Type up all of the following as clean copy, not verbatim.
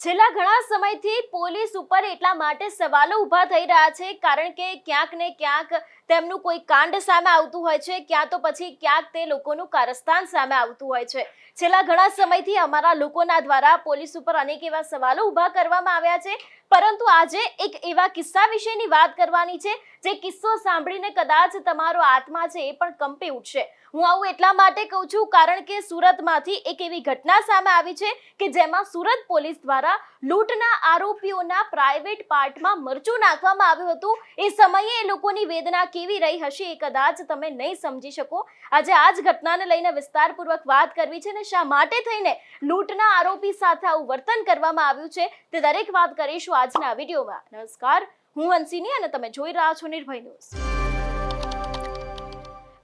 છેલ્લા ઘણા સમયથી પોલીસ ઉપર એટલા માટે સવાલો ઊભા થઈ રહ્યા છે કારણ કે ક્યાંક ને ક્યાંક તેમનું કોઈ કાંડ સામે આવતું હોય છે, ક્યાં તો પછી ક્યાંક તે લોકોનું કારસ્તાન સામે આવતું હોય છે। છેલ્લા ઘણા સમયથી અમારા લોકોના દ્વારા પોલીસ ઉપર અનેક એવા સવાલો ઊભા કરવામાં આવ્યા છે, પરંતુ આજે એક એવા કિસ્સા વિશેની વાત કરવાની છે જે કિસ્સો સાંભળીને કદાચ તમારો આત્મા છે એ પણ કંપી ઉઠશે। હું આવું એટલા માટે કહું છું કારણ કે સુરતમાંથી એક એવી ઘટના સામે આવી છે કે જેમાં સુરત પોલીસ દ્વારા લૂંટના આરોપીઓના પ્રાઇવેટ પાર્ટમાં મરચું નાખવામાં આવ્યું હતું। એ સમયે એ લોકોની વેદના કેવી રહી હશે એ કદાચ તમે નહીં સમજી શકો। આજે આ જ ઘટનાને લઈને વિસ્તારપૂર્વક વાત કરવી છે ને શા માટે થઈને લૂંટના આરોપી સાથે આવું વર્તન કરવામાં આવ્યું છે તે દરેક વાત કરીશું આજના વિડીયોમાં। નમસ્કાર, હું હંસિની અને તમે જોઈ રહ્યા છો નિર્ભય ન્યૂઝ।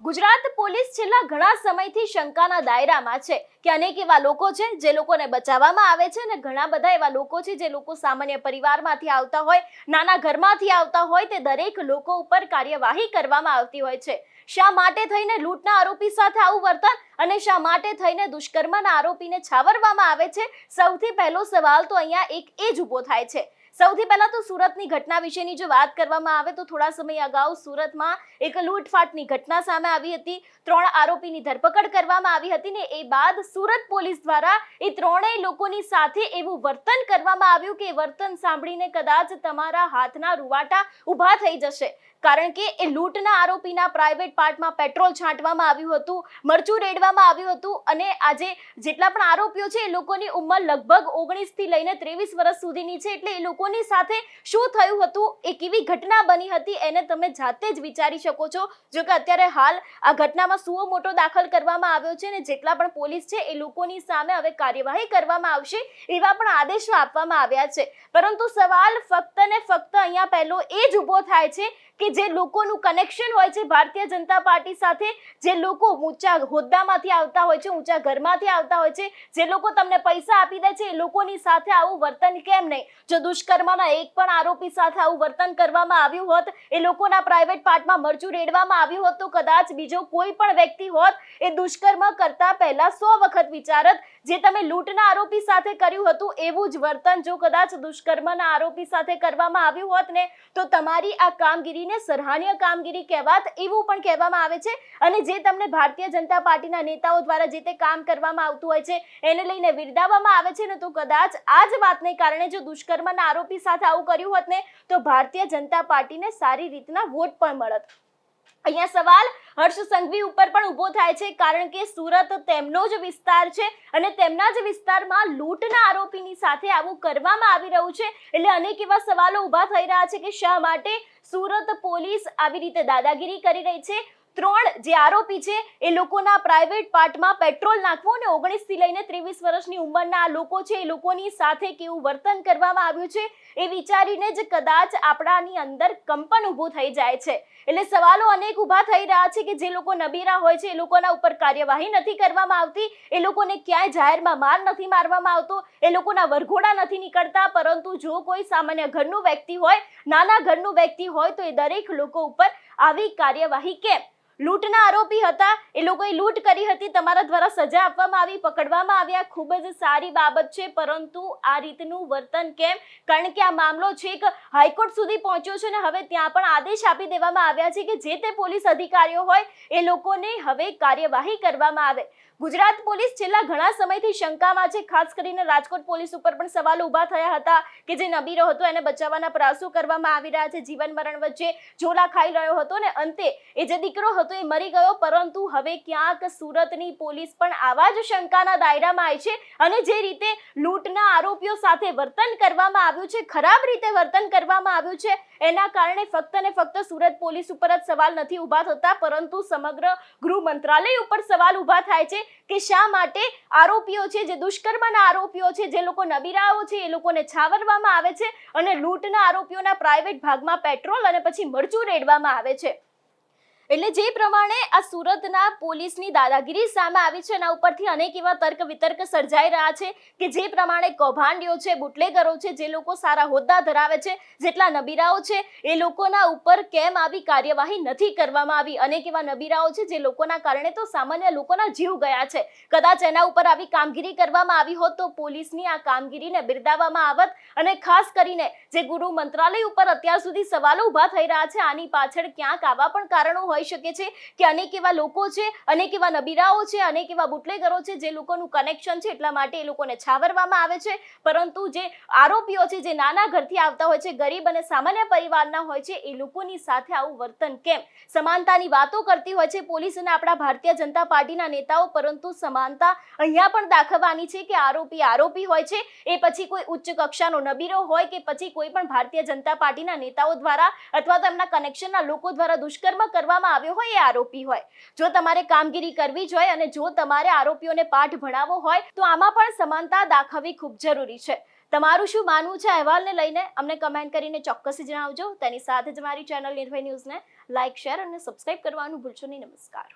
ગુજરાત પોલીસ છેલ્લા ઘણા સમયથી શંકાના દાયરામાં છે કે અનેક એવા લોકો છે જે લોકોને બચાવવામાં આવે છે અને ઘણા બધા એવા લોકો છે જે લોકો સામાન્ય પરિવારમાંથી આવતા હોય, નાના ઘરમાંથી આવતા હોય, તે દરેક લોકો ઉપર કાર્યવાહી કરવામાં આવતી હોય છે। શા માટે થઈને લૂંટના આરોપી સાથે આવું વર્તન અને શા માટે થઈને દુષ્કર્મના આરોપીને છાવરવામાં આવે છે? સૌથી પહેલો સવાલ તો અહીંયા એક એ જ ઊભો થાય છે। સૌથી પહેલા તો સુરતની ઘટના વિશેની જો વાત કરવામાં આવે તો થોડા સમય અગાઉ સુરતમાં એક લૂંટફાટની ઘટના સામે આવી હતી। 3 આરોપીની ધરપકડ કરવામાં આવી હતી ને એ બાદ સુરત પોલીસ દ્વારા એ ત્રણેય લોકોની સાથે એવું વર્તન કરવામાં આવ્યું કે વર્તન સાંભળીને કદાચ તમારા હાથના રૂવાટા ઊભા થઈ જશે કારણ કે એ લૂંટના આરોપીના પ્રાઇવેટ પાર્ટમાં પેટ્રોલ છાંટવામાં આવ્યું હતું, મરચું રેડવામાં આવ્યું હતું અને આજે જેટલા પણ આરોપીઓ છે એ લોકોની ઉંમર લગભગ 19 થી લઈને 23 વર્ષ સુધીની છે। એટલે એ લોકોની સાથે શું થયું હતું, એ કેવી ઘટના બની હતી એને તમે જાતે જ વિચારી શકો છો। જો કે અત્યારે હાલ આ ઘટનામાં સુઓ મોટો દાખલ કરવામાં આવ્યો છે અને જેટલા પણ પોલીસ છે એ લોકોની સામે હવે કાર્યવાહી કરવામાં આવશે એવા પણ આદેશો આપવામાં આવ્યા છે। પરંતુ સવાલ ફક્ત ને ફક્ત અહીંયા પહેલો એ જ ઊભો થાય છે કે જે લોકોનું કનેક્શન હોય છે ભારતીય જનતા પાર્ટી સાથે, જે લોકો ઊંચા હોદ્દામાંથી આવતા હોય છે, ઊંચા ઘરમાંથી આવતા હોય છે, જે લોકો તમને પૈસા આપી દે છે એ લોકોની સાથે આવું વર્તન કેમ નહીં? જો દુષ્કર્મના એક પણ આરોપી સાથે આવું વર્તન કરવામાં આવ્યું હોત, એ લોકોના પ્રાઇવેટ પાર્ટમાં મરચું રેડવામાં આવ્યું હોત તો કદાચ બીજો કોઈ પણ વ્યક્તિ હોત એ દુષ્કર્મ કરતા પહેલા 100 વખત વિચારત। જે તમે લૂંટના આરોપી સાથે કર્યું હતું એવું જ વર્તન જો કદાચ દુષ્કર્મના આરોપી સાથે કરવામાં આવ્યું હોત ને તો તમારી આ કામગીરીને સરાહનીય કામગીરી કહેવાત એવું પણ કહેવામાં આવે છે। અને જે તમને ભારતીય જનતા પાર્ટીના નેતાઓ દ્વારા જે તે કામ કરવામાં આવતું હોય છે એને લઈને બિરદાવવામાં આવે છે ને તો કદાચ આ જ વાતને કારણે જો દુષ્કર્મના આરોપી સાથે આવું કર્યું હોત ને તો ભારતીય જનતા પાર્ટીને સારી રીતના વોટ પણ મળત। અહીંયા સવાલ હર્ષ સંઘવી ઉપર પણ ઊભો થાય છે કારણ કે સુરત તેમનો જ વિસ્તાર છે અને તેમના જ વિસ્તારમાં લૂંટના આરોપીની સાથે આવું કરવામાં આવી રહ્યું છે। એટલે અનેક એવા સવાલો ઊભા થઈ રહ્યા છે કે શા માટે સુરત પોલીસ આવી રીતે દાદાગીરી કરી રહી છે। 3 જે આરોપી છે એ લોકોના પ્રાઇવેટ પાર્ટમાં પેટ્રોલ નાખવું અને 19 થી લઈને 23 વર્ષની ઉંમરના લોકો છે એ લોકોની સાથે કેવું વર્તન કરવામાં આવ્યું છે એ વિચારીને જ કદાચ આપણાની અંદર કંપન ઊભું થઈ જાય છે। એટલે સવાલો અનેક ઊભા થઈ રહ્યા છે કે જે લોકો નબીરા હોય છે એ લોકોના ઉપર કાર્યવાહી નથી કરવામાં આવતી, એ લોકોને ક્યાંય જાહેરમાં માર નથી મારવામાં આવતો, એ લોકોના વરઘોડા નથી નીકળતા, પરંતુ જો કોઈ સામાન્ય ઘરનું વ્યક્તિ હોય, નાના ઘરનું વ્યક્તિ હોય તો એ દરેક લોકો ઉપર આવી કાર્યવાહી કેમ? લૂંટના આરોપી હતા, એ લોકોએ લૂંટ કરી હતી, તમારા દ્વારા સજા આપવામાં આવી, પકડવામાં આવ્યા, ખૂબ જ સારી બાબત છે, પરંતુ આ રીતનું વર્તન કેમ? કારણ કે આ મામલો છેક હાઈકોર્ટ સુધી પહોંચ્યો છે અને હવે ત્યાં પણ આદેશ આપી દેવામાં આવ્યા છે કે જે તે પોલીસ અધિકારીઓ હોય એ લોકોને હવે કાર્યવાહી કરવામાં આવે। ગુજરાત પોલીસ છેલ્લા ઘણા સમયથી શંકામાં છે, ખાસ કરીને રાજકોટ પોલીસ ઉપર પણ સવાલો ઊભા થયા હતા કે જે નબીરો હતો એને બચાવવાના પ્રયાસો કરવામાં આવી રહ્યા છે, જીવન મરણ વચ્ચે ઝોલા ખાઈ રહ્યો હતો ને અંતે એ જે દીકરો હતો એ મરી ગયો। પરંતુ હવે ક્યાંક સુરતની પોલીસ પણ આવા જ શંકાના દાયરામાં આવી છે અને જે રીતે લૂંટના આરોપીઓ સાથે વર્તન કરવામાં આવ્યું છે, ખરાબ રીતે વર્તન કરવામાં આવ્યું છે, એના કારણે ફક્ત ને ફક્ત સુરત પોલીસ ઉપર જ સવાલ નથી ઊભા થતા પરંતુ સમગ્ર ગૃહ મંત્રાલય ઉપર સવાલ ઊભા થાય છે કે શા માટે આરોપીઓ છે, જે દુષ્કર્મના આરોપીઓ છે, જે લોકો નબીરાઓ છે એ લોકોને છાવરવામાં આવે છે અને લૂંટના આરોપીઓના પ્રાઇવેટ ભાગમાં પેટ્રોલ અને પછી મરચું રેડવામાં આવે છે। એટલે જે પ્રમાણે આ સુરતના પોલીસની દાદાગીરી સામે આવી છે એના ઉપરથી અનેક એવા તર્ક વિતર્ક સર્જાઈ રહ્યા છે કે જે પ્રમાણે કૌભાંડીઓ છે, બુટલેગરો છે, જે લોકો સારા હોદ્દા ધરાવે છે, જેટલા નબીરાઓ છે, એ લોકોના ઉપર કેમ આવી કાર્યવાહી નથી કરવામાં આવી? અનેક એવા નબીરાઓ છે જે લોકોના કારણે તો સામાન્ય લોકોના જીવ ગયા છે. કદાચ એના ઉપર આવી કામગીરી કરવામાં આવી હોત તો પોલીસની આ કામગીરીને બિરદાવવામાં આવત. અને ખાસ કરીને જે ગૃહ મંત્રાલય ઉપર અત્યાર સુધી સવાલો ઊભા થઈ રહ્યા છે, આની પાછળ ક્યાંક આવા પણ કારણો હોઈ શકે છે કે અનેક એવા લોકો છે, અનેક એવા નબીરાઓ છે, અનેક એવા બુટલેગરો છે જે લોકોનું કનેક્શન છે, એટલા માટે એ લોકોને છાવરવામાં આવે છે. પરંતુ જે આરોપીઓ છે, જે નાના ઘરથી આવતા હોય છે, ગરીબ અને સામાન્ય પરિવારના હોય છે, એ લોકોની સાથે આવું વર્તન કેમ? સમાનતાની વાતો કરતી હોય છે પોલીસ અને આપણા ભારતીય જનતા પાર્ટીના નેતાઓ, પરંતુ સમાનતા અહીંયા પણ દાખવવાની છે કે આરોપી હોય છે, એ પછી કોઈ ઉચ્ચ કક્ષાનો નબીરો હોય કે પછી કોઈ પણ ભારતીય જનતા પાર્ટીના નેતાઓ દ્વારા અથવા તો એમના કનેક્શનના લોકો દ્વારા દુષ્કર્મ કરવામાં આવ્યો હોય, એ આરોપી હોય. જો તમારે કામગીરી કરવી જ હોય અને જો તમારે આરોપીઓને પાઠ ભણાવવો હોય તો આમાં પણ સમાનતા દાખવવી ખૂબ જરૂરી છે. તમારું શું માનવું છે અહેવાલને લઈને? અમને કમેન્ટ કરીને ચોક્કસ જણાવજો. તેની સાથે જ મારી ચેનલ નિર્ભય ન્યૂઝને લાઇક, શેર અને સબસ્ક્રાઇબ કરવાનું ભૂલશો નહીં. નમસ્કાર.